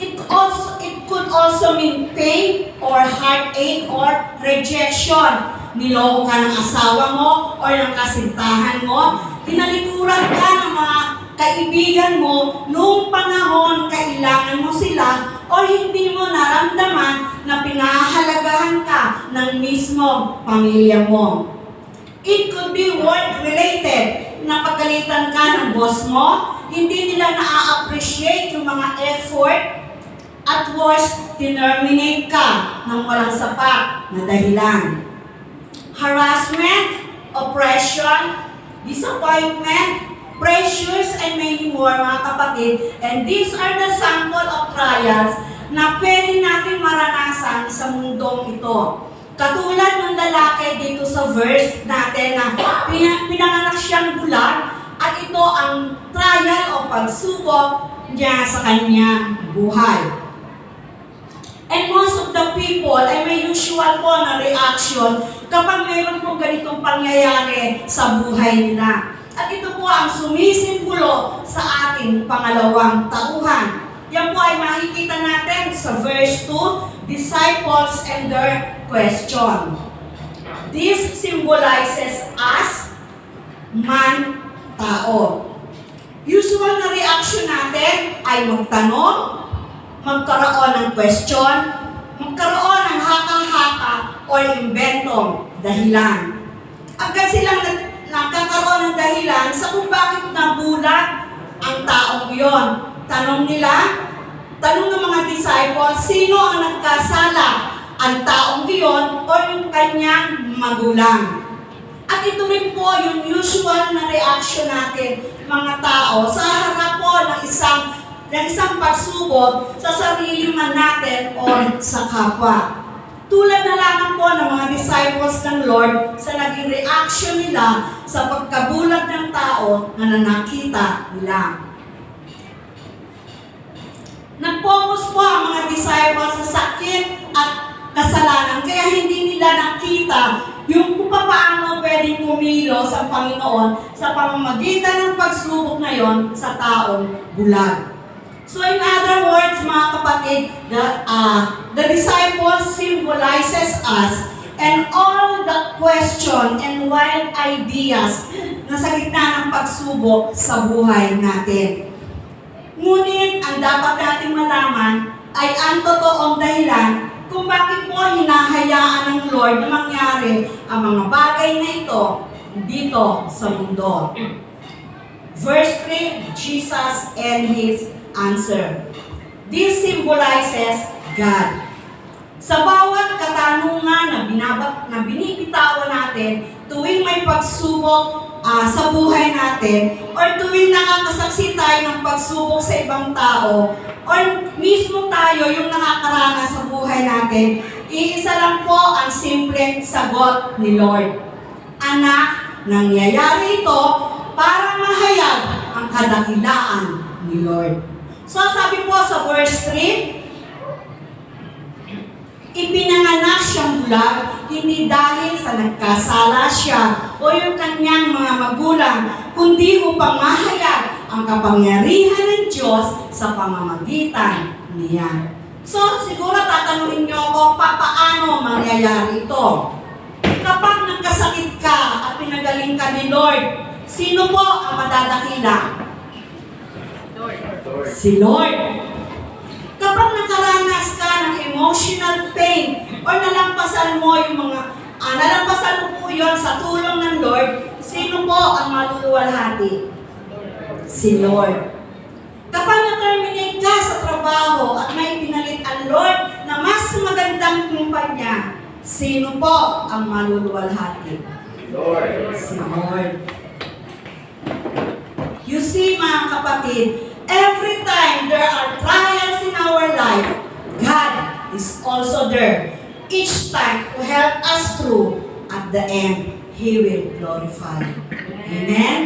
It could also mean pain or heartache or rejection. Niloko ka ng asawa mo or ng kasintahan mo. Tinalikuran ka ng mga kaibigan mo noong panahon kailangan mo sila o hindi mo naramdaman na pinahahalagahan ka ng mismo pamilya mo. It could be work-related. Napagalitan ka ng boss mo, hindi nila na-appreciate yung mga effort at worst, terminate ka ng walang sapat na dahilan. Harassment, oppression, disappointment, pressures, and many more, mga kapatid. And these are the sample of trials na pwede natin maranasan sa mundong ito. Katulad ng lalaki dito sa verse natin na pinanganak siyang bulag at ito ang trial o pagsubok niya sa kanyang buhay. And most of the people ay may usual po na reaction kapag mayroon po ganitong pangyayari sa buhay nila. At ito po ang sumisimbolo sa ating pangalawang tauhan. Yan po ay makikita natin sa verse 2, disciples and their question. This symbolizes us, man, tao. Usual na reaction natin ay magtanong, magkaroon ng question, magkaroon ng haka-haka o inventong dahilan. Agad silang nagkakaroon ng dahilan sa kung bakit nabulag ang taong iyon. Tanong ng mga disciples, sino ang nagkasala? Ang taong iyon o yung kanyang magulang? At ito rin po yung usual na reaction natin, mga tao, sa harap po ng isang pagsubok sa sarili man natin o sa kapwa. Tulad na lamang po ng mga disciples ng Lord sa naging reaction nila sa pagkabulag ng tao na nakita nila. Nag-focus po ang mga disciples sa sakit at kasalanan, kaya hindi nila nakita yung kung paano pwedeng kumilos ang Panginoon sa pamamagitan ng pagsubok na yon sa taong bulag. So in other words, mga kapatid, the disciples symbolizes us and all the question and wild ideas na sa gitna ng pagsubok sa buhay natin. Ngunit ang dapat nating malaman ay ang totoong dahilan kung bakit po hinahayaan ng Lord na mangyari ang mga bagay na ito dito sa mundo. Verse 3, Jesus and His answer. This symbolizes God. Sa bawat katanungan na binibitawan natin tuwing may pagsubok sa buhay natin or tuwing nakakasaksi tayo ng pagsubok sa ibang tao or mismo tayo yung nakakaranas sa buhay natin, iisa lang po ang simpleng sagot ni Lord. Anak, nangyayari ito para mahayag ang kadakilaan ni Lord. So sabi po sa verse 3, ipinanganak siyang bulag, hindi dahil sa nagkasala siya o yung kanyang mga magulang, kundi upang mahayag ang kapangyarihan ng Diyos sa pamamagitan niya. So, siguro tatanungin niyo ako, paano mangyayari ito? Kapag nagkasakit ka at pinagaling ka ni Lord, sino po ang madadakila? Si Lord. Kapag nakaranas ka ng emotional pain or nalampasan mo yung mga nalampasan mo po yun sa tulong ng Lord, sino po ang maluluwalhati? Si Lord. Kapag na-terminate ka sa trabaho at may pinalit ang Lord na mas magandang kumpanya, sino po ang maluluwalhati? Lord. Si Lord. You see, mga kapatid, every time there are trials in our life, God is also there. Each time to help us through, at the end, He will glorify. Amen?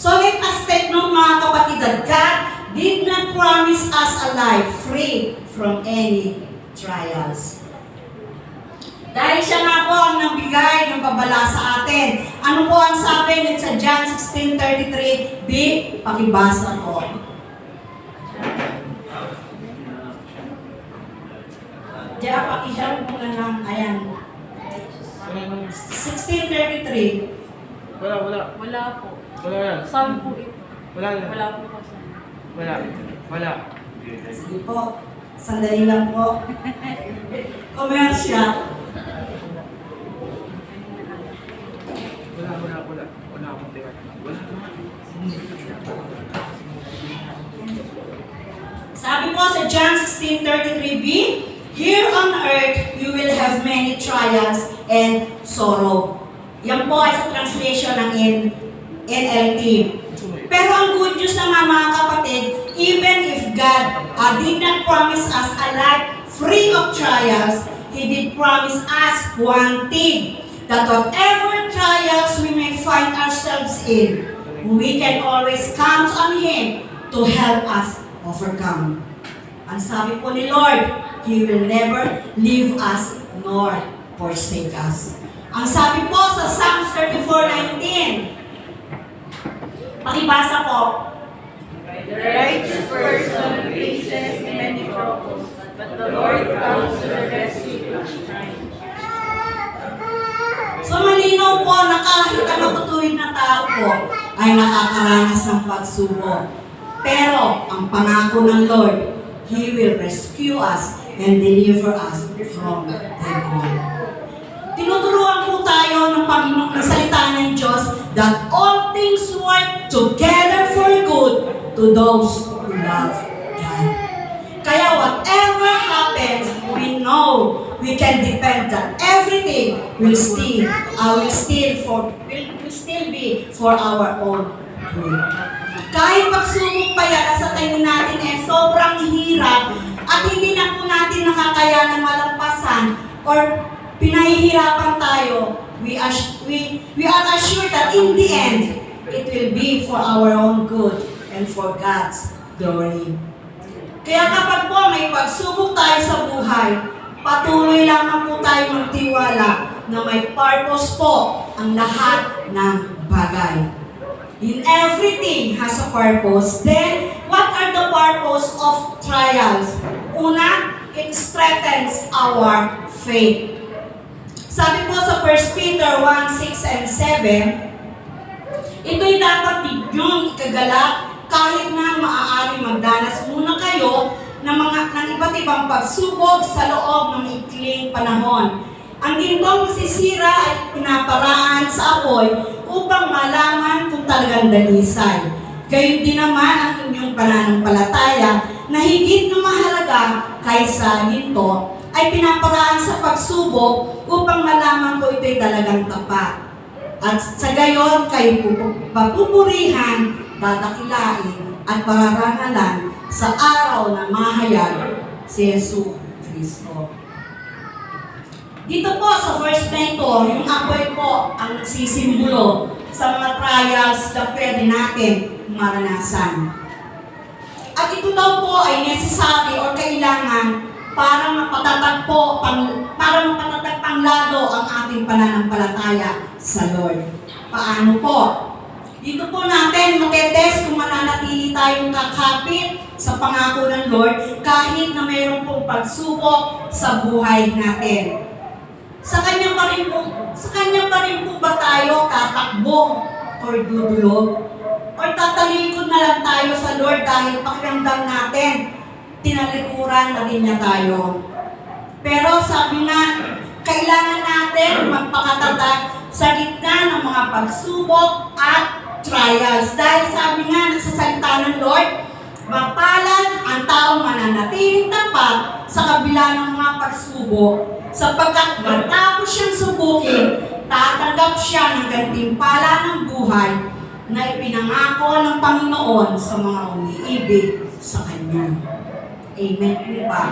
So let us take note, mga kapatid, that God did not promise us a life free from any trials. Dahil siya nga po ang nagbigay ng babala sa atin. Ano po ang sabi din sa John 16:33? B, pakibasa po. Diyan, pakishare mo na lang. Ayan. 16:33. Wala po. Wala yan. Saan po ito? Wala yan. Wala po kasi. Wala. Sige po. Sandali lang po. Commercial. Wala akong tira. Wala. Sabi po sa John 16:33b, here on earth you will have many trials and sorrow. Yan po ay sa translation ng NLT. Pero ang good news naman, mga kapatid, even if God did not promise us a life free of trials, He did promise us one thing, that whatever trials we may find ourselves in, we can always count on Him to help us overcome. Ang sabi po ni Lord, He will never leave us nor forsake us. Ang sabi po sa Psalms 34:19, pakibasa po. The righteous person faces many troubles, but the Lord comes to the rescue each time. So malinaw po na kahit ang matutuwid na tao po ay nakakaranas ng pagsubok. Pero ang pangako ng Lord, He will rescue us and deliver us from them all. Tinuturuan po tayo ng Panginoon ng salita ng Diyos that all things work together for good to those who love God. Kaya whatever happens, we know we can depend that everything will still be for our own good. Kahit pagsubok pa yan, sa tingin natin sobrang hirap at hindi na po natin nakakaya na malampasan or pinahihirapan tayo, we are assured that in the end, it will be for our own good and for God's glory. Kaya kapag po may pagsubok tayo sa buhay, patuloy lang po tayo magtiwala na may purpose po ang lahat ng bagay. In everything has a purpose, then what are the purpose of trials? Una, it strengthens our faith. Sabi po sa 1 Peter 1:6 and 7, ito'y dapat ninyong ikagalak kahit na maaari magdanas muna kayo ng iba't ibang pagsubok sa loob ng ikling panahon. Ang gintong masisira ay pinaparaan sa apoy upang malaman kung talagang dalisay. Gayon din naman ang inyong pananampalataya na higit na mahalaga kaysa ginto ay pinaparaan sa pagsubok upang malaman ko ito'y talagang tapat. At sa gayon kayo papupurihan, dadakilain at pararangalan sa araw na mahayag si Yesu Kristo. Dito po sa verse 9 yung apoy po ang nagsisimbolo sa mga trials na pwede natin maranasan. At ito daw po ay necessary o kailangan para mapatatag panglado ang ating pananampalataya sa Lord. Paano po? Dito po natin matetest kung mananatili tayong kakapit sa pangako ng Lord kahit na mayroon pong pagsubok sa buhay natin. Sa Kanya pa rin po ba tayo tatakbo or dudulog? Or tatalikod na lang tayo sa Lord dahil pakiramdam natin, tinalikuran na rin niya tayo. Pero sabi nga, kailangan natin magpakatatag sa gitna ng mga pagsubok at trials. Dahil sabi nga, nagsasalita ng Lord, mapalad ang taong mananatiling tapat sa kabila ng mga pagsubok, sapagkat matapos siyang subukin, tatanggap siya ng gantimpala ng buhay na ipinangako ng Panginoon sa mga umiibig sa Kanya. Amen po ba?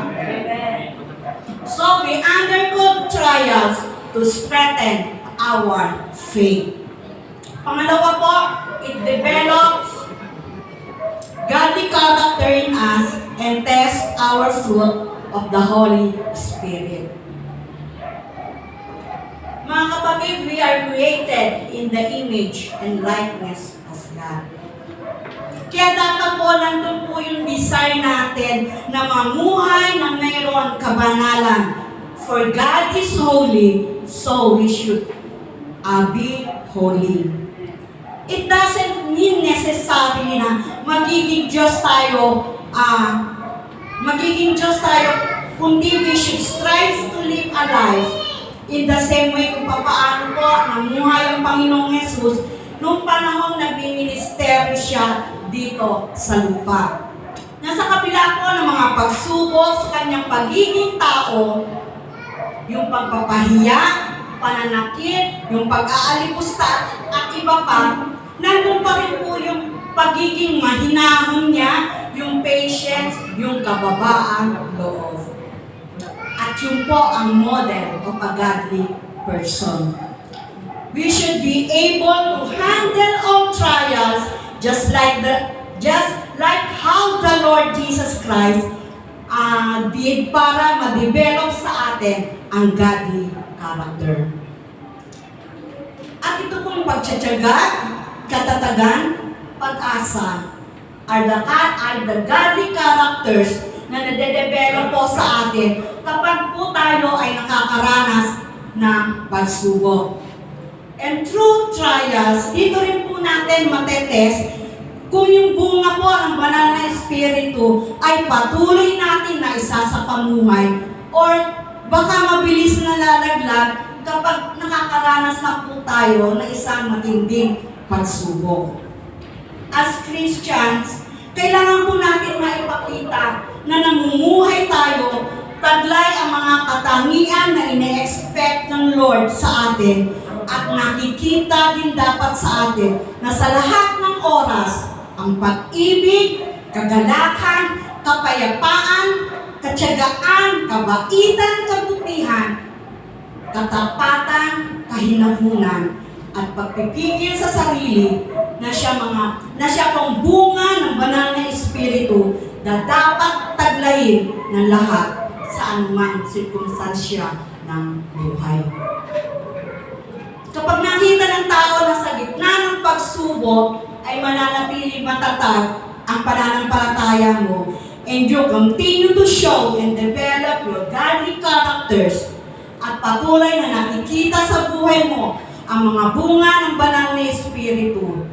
So, we undergo trials to strengthen our faith. Pangalawa po, it develops godly character in us and tests our fruit of the Holy Spirit. Mga kapatid, we are created in the image and likeness of God. Kaya dapat po nandun po yung desire natin na mamuhay na mayroon kabanalan. For God is holy, so we should be holy. It doesn't mean necessarily na magiging Diyos tayo, kundi we should strive to live a life in the same way kung paano po namuhay ang Panginoong Jesus nung panahon nagministeryo siya dito sa lupa. Nasa kabila po ng mga pagsubok sa kanyang pagiging tao, yung pagpapahiya, pananakit, yung pag-aalipusta at iba pa, nandun pa rin po yung pagiging mahinahon niya, yung patience, yung kababaan loob. At yun po ang model of a godly person. We should be able to handle all trials just like how the Lord Jesus Christ did para ma-develop sa atin ang godly character. At ito pong pagtsatsaga, katatagan, pag-asa are the godly characters na nade-develop po sa atin kapag po tayo ay nakakaranas ng pagsubok. And through trials, dito rin po natin matetest kung yung bunga po ng banal na espiritu ay patuloy natin na isa sa pamuhay or baka mabilis na lalaglag kapag nakakaranas na po tayo ng isang matinding pagsubok. As Christians, kailangan po natin maipakita na namumuhay tayo, taglay ang mga katangian na ine-expect ng Lord sa atin at nakikita din dapat sa atin na sa lahat ng oras, ang pag-ibig, kagalakan, kapayapaan, katyagaan, kabaitan, kabutihan, katapatan, kahinahunan, at pagpipigil sa sarili na siya pong bunga ng banal na espiritu na dapat taglayin ng lahat sa anumang sirkumstansya ng buhay. Kapag nakita ng tao na sa gitna ng pagsubok ay mananatiling matatag ang pananampalataya mo, and you continue to show and develop your godly characters, at patuloy na nakikita sa buhay mo ang mga bunga ng banal na Espiritu,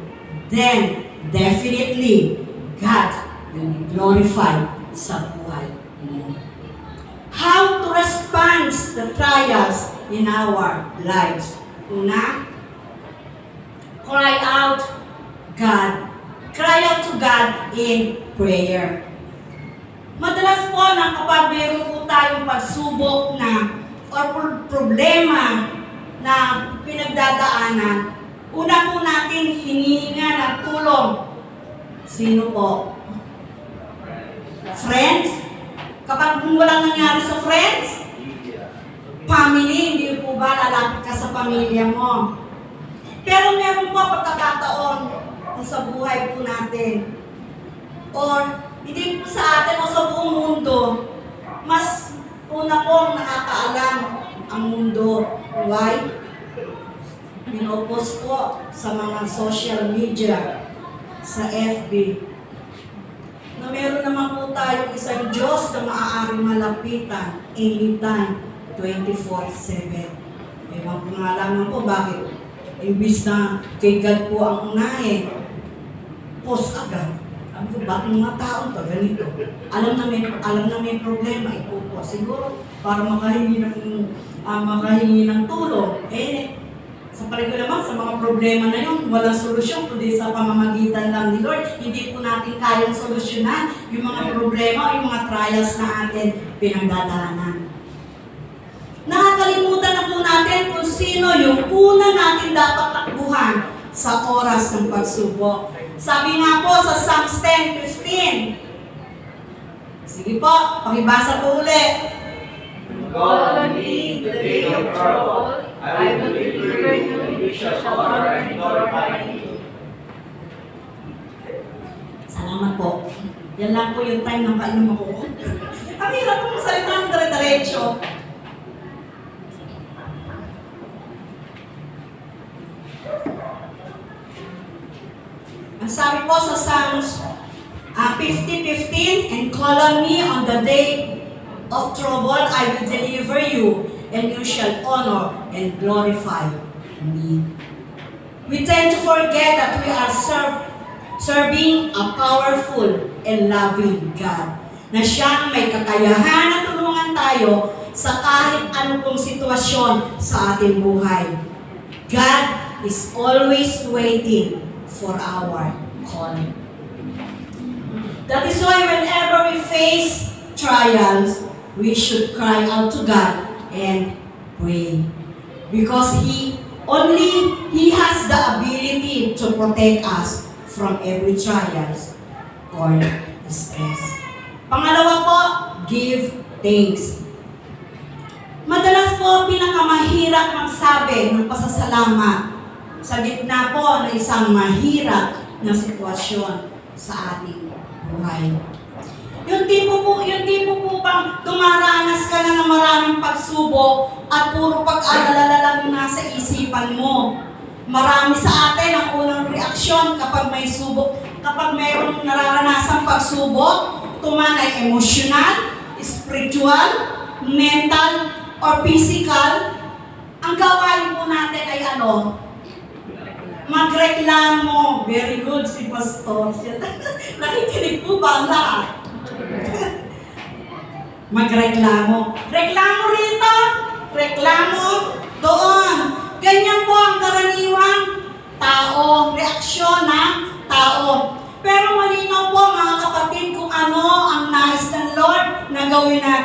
then definitely God will be glorified sa buhay mo. How to respond to the trials in our lives? Una, cry out to God in prayer. Madalas po na kapag mayroon po tayong pagsubok na or problema na pinagdadaanan, una po natin hinihinga ng tulong. Sino po? Friends? Kapag walang nangyari sa friends, family, hindi po ba lalapit ka sa pamilya mo? Pero meron po pagkakataon na sa buhay po natin, or hindi po sa atin o sa buong mundo, mas una pong nakakaalam ang mundo. Why? Pinopost po sa mga social media, sa FB, na meron naman po tayong isang Diyos na maaaring malapitan anytime, 24/7. Ewan ko nga lang po bakit. Imbis na kay God po ang unahin, post agad. Sabi ko, bakit mga tao to ganito? Alam na may problema, ipopo. Siguro, para makahingi ng tulong. Sa palagi ko naman, sa mga problema na yun, walang solusyon, kundi sa pamamagitan lang ni Lord. Hindi po natin kayang solusyonan yung mga problema o yung mga trials na atin pinagdadaanan. Nakakalimutan na po natin kung sino yung una natin dapat takbuhan sa oras ng pagsubok. Sabi nga po sa Psalms 10:15. Sige po, pakibasa po ulit. Call on me the day of trouble, I will deliver you, you shall honor and glorify me. Salamat po. Yan lang po yung time ng kainom ako. Ang hirap po magsalita ng dire-diretso. Ang sabi po sa Psalms 50:15, and call on me on the day of trouble, I will deliver you, and you shall honor and glorify me. We tend to forget that we are serving a powerful and loving God, na siyang may kakayahan na tulungan tayo sa kahit ano pong sitwasyon sa ating buhay. God is always waiting for our calling. That is why whenever we face trials, we should cry out to God and pray. Because He has the ability to protect us from every trials or distress. Pangalawa po, give thanks. Madalas po pinakamahirap magsabi ng pasasalamat sa gitna po ng isang mahirap na sitwasyon sa ating buhay. Yung tipo po bang dumaranas ka na ng maraming pagsubok at puro pag-alala lang yung nasa isipan mo. Marami sa atin ang unang reaksyon kapag may subok, kapag mayroong nararanasang pagsubok, tuman ay emosyonal, spiritual, mental, or physical. Ang gawain po natin ay ano? Magreklamo. Very good si Pastor. Nakikinig po ba ang lahat? Magreklamo. Reklamo rito. Reklamo doon. Ganyan po ang karaniwang tao. Reaksyon ng tao. Pero malinaw po mga kapatid kung ano ang nais ng Lord na gawin natin.